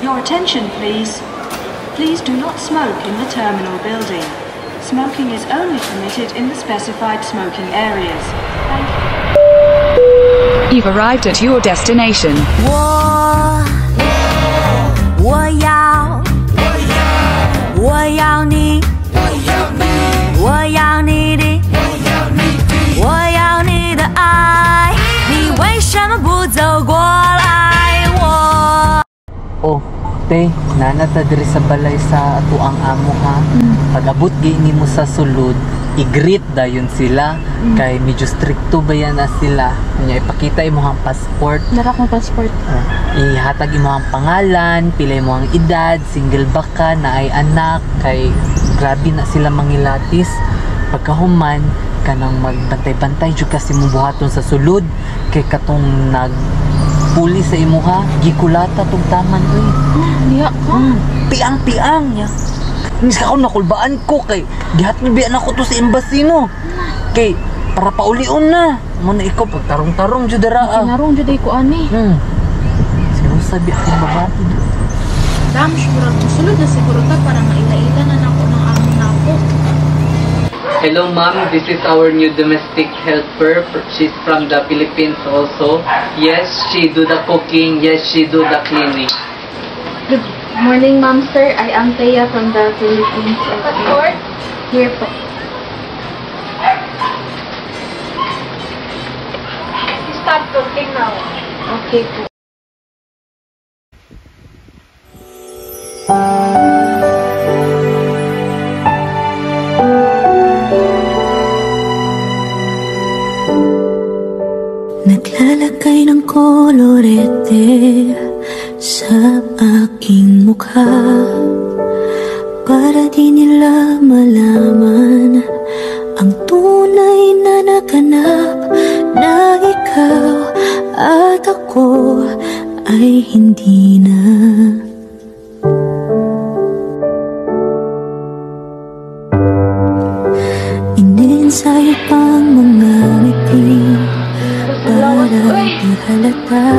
Your attention, please. Please do not smoke in the terminal building. Smoking is only permitted in the specified smoking areas. Thank you. You've arrived at your destination. 我要你，我要你的，我要你的爱，你为什么不走过来？Oh, te, nanata diri sa balay sa ato ang amo ha. Pag-abot gini mo sa sulod, i-greet dayon sila. Kay medyo stricto ba yan na sila. Kanya ipakita imo ang passport. Dara kong passport. Ihatag imo ang pangalan, pilay mo ang edad, single ba ka, na ay anak, kay grabe na sila mangilatis. Pagkahuman, kanang magbantay-bantay jud kasi mo buhaton sa sulod. Kay katong puli sa imo ha, gikulata tong taman oy. Diya ka. Piang-piang ya. Nis ako nakulbaan ko kay gihatbian ako to sa embassy no. Kay para paulion na. Mo na ikaw pagtarong-tarong jud dara. Tarong jud ay ko ani. Sino sabi akong babae do? Dam, siguro sulod na siguro ta para maila-ila na nako ng amo nako. Hello ma'am, this is our new domestic helper. She's from the Philippines also. Yes, she do the cooking. Yes, she do the cleaning. Good morning, ma'am, sir. I am Thea from the Philippines. Passport? Here po. Stop cooking now. Okay po. Naglalagay ng kolorete sa aking mukha para di nila malaman ang tunay na naganap, na ikaw at ako ay hindi na. Iniensayo pang mga ngiti para di halata.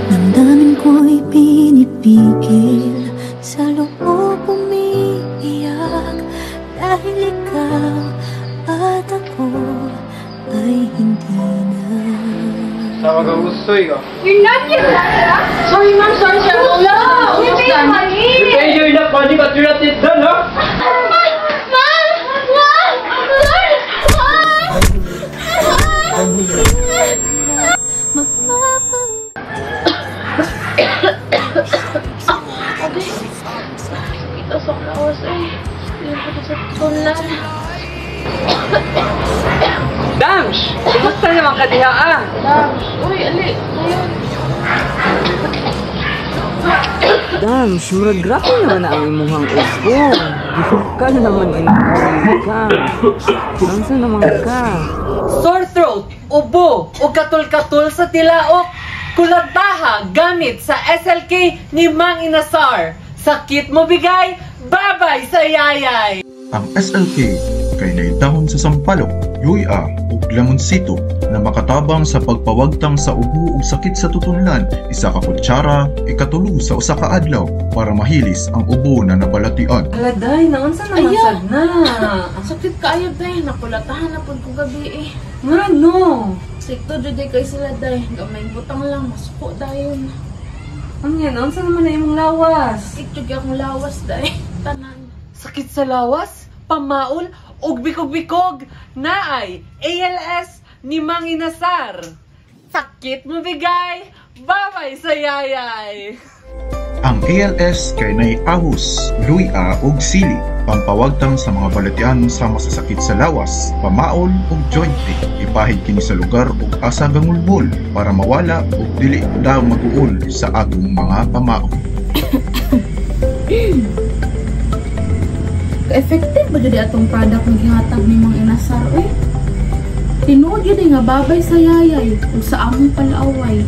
Damdamin ko'y pinipigil, sa loob umiiyak, dahil ikaw at ako ay hindi na. Tawag ang usoy ka. You're not yet. Sorry, ma'am. Sorry, sir. No! You paid money! You pay your enough money but you're not yet done, huh? Kita sa lawas eh. Hindi ko sa tunan. Dams! Kumusta naman ka diha ah? Dams! Uy, ali! Ngayon! Dams, murag grabe naman na ang imuhang ubo. Gihukal naman ka. Nasa naman ka? Sore throat, ubo, o katul-katul sa tilaok. Kulataha gamit sa SLK ni Mang Inasar. Sakit mo bigay, babay sa yayay. Ang SLK kay naitahon sa sampalok, yuya ug lemonsito na makatabang sa pagpawagtang sa ubo ug sakit sa tutunlan, isa ka kutsara, ikatulo sa usa ka adlaw para mahilis ang ubo na nabalatian. Aladay, naunsa naman sad na. Ang sakit kaayo day, nakulatahan na pud ko gabi eh. Nga no. Sikto jud kay sila day, gamay butang lang masuko dayon. Ang yan, naunsa naman na imong lawas? Sikto gyud akong lawas day. Tanan. Sakit sa lawas, pamaol, ug bikog-bikog, naay ALS ni Mang Inasar. Sakit mo bigay, babay sa yayay. Ang ALS kay nay ahos, luya ug sili, pampawagtang sa mga balatian sama sa sakit sa lawas, pamaol ug joint pain. Ipahid kini sa lugar ug asa gangulbol para mawala ug dili daw mag-uol sa atong mga pamaol. Ka-effective ba jud atong product nga gihatag ni Mang Inasar oy? Tinuod yun nga babay sa yayay ug sa among palaaway.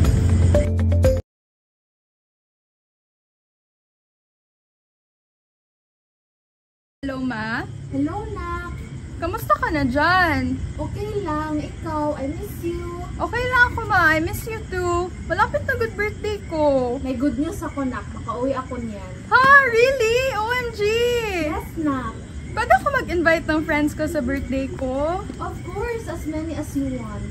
Hello, Ma. Hello, nak. Kamusta ka na dyan? Okay lang, ikaw, I miss you. Okay lang ako, ma. I miss you too. Malapit na good birthday ko. May good news ako, nak. Makauwi ako niyan. Ha? Really? OMG! Yes, nak. Pwede ako mag-invite ng friends ko sa birthday ko? Of course, as many as you want.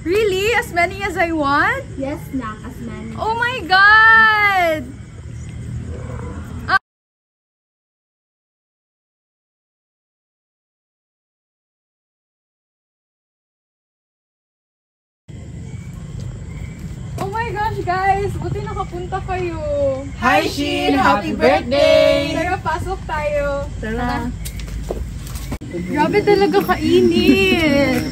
Really? As many as I want? Yes, nak, as many. Oh my God! Oh my gosh, guys! Buti nakapunta kayo. Hi, Shin! Happy birthday! Tara, pasok tayo. Tara. Grabe talaga kainit.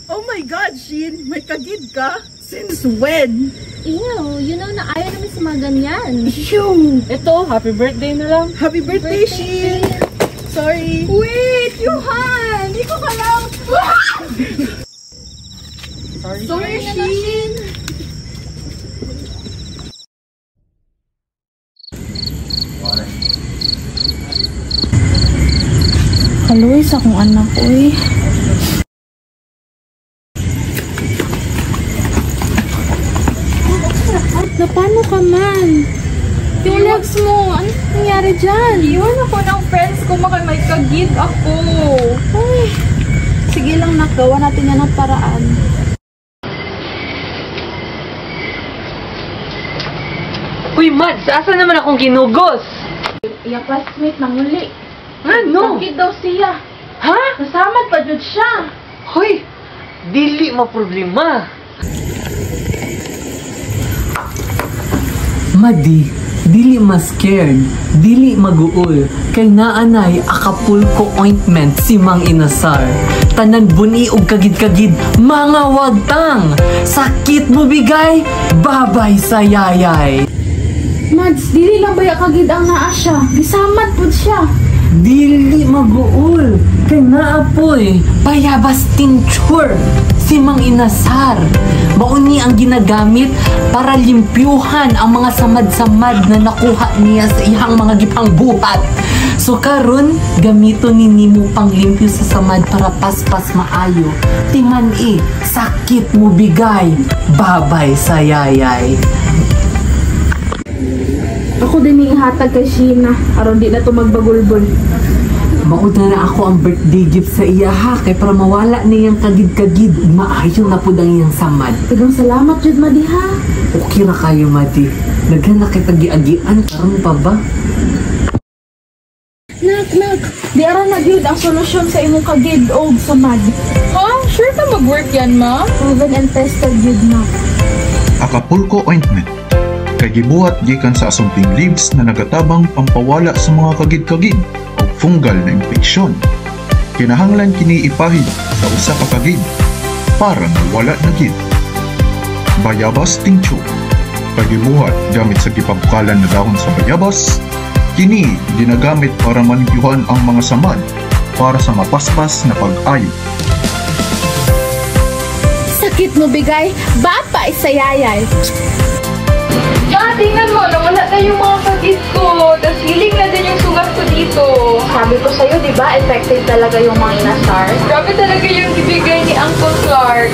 Oh my God, Shin! May kagid ka? Since when? Ew, you know na ayaw namin sa mga ganyan. Shoo! Ito, happy birthday na lang. Happy birthday, Shin! Sorry! Wait! Yuhan! Hindi ko kalaw! Sorry, Shin! Kaluwis akong anak, uy. Na paano ka man? Yung legs mo, ano nangyari dyan? Iwan ako ng friends ko, may kagid ako. Uy, sige lang nak, gawa natin yan ng paraan. Uy, Mads! Asa naman akong ginugos? Iya classmate nang uli. Ano? Sakit daw siya. Ha? Nasamad pa dyan siya. Hoy! Dili maproblema. Madi, dili ma-scared, dili mag-uol, kay naanay Acapulco ointment si Mang Inasar. Tanan buni og kagid-kagid, mga wagtang. Sakit mo bigay, babay sa yayay. Mads, dili lang baya kagid ang naa siya. Gisamad po siya. Dili mag-uol, kay naapoy, bayabas tincture si Mang Inasar. Mauni ang ginagamit para limpyuhan ang mga samad-samad na nakuha niya sa ihang mga gipang buhat. So karon gamito ni nimo pang limpyo sa samad para paspas maayo. Tingan sakit mo bigay, babay sa yayay. Ako din ihatag kay Sheena, aron di na to magbagulbol. Maud na ako ang birthday gift sa iya ha, kay para mawala niyang kagid-kagid, maayo na pud ang iyang samad. Tagang salamat jud Madi ha. Okay ra kayo, Madi. Daghan na kay tagi-agian karon pa ba? Nak, di ara na gyud ang solusyon sa imong kagid og samad. Ha? Sure ka mag-work yan, ma? Proven and tested gyud na. Acapulco ointment. Kay gibuhat gikan sa asumping leaves na nagatabang pampawala sa mga kagid-kagid o fungal na impeksyon. Kinahanglan kini ipahid sa usa ka kagid para mawala na gid. Bayabas tincture. Kay gibuhat gamit sa gipabukalan na dahon sa bayabas. Kini ginagamit para manigyuhan ang mga samad para sa mapaspas na pag-ayo. Sakit mo bigay, babay sa yayay. Tingnan mo, nawala na yung mga kagid ko. Tapos healing na din yung sugat ko dito. Sabi ko sa'yo, di ba, effective talaga yung mga Inasar? Grabe talaga yung ibigay ni Uncle Clark.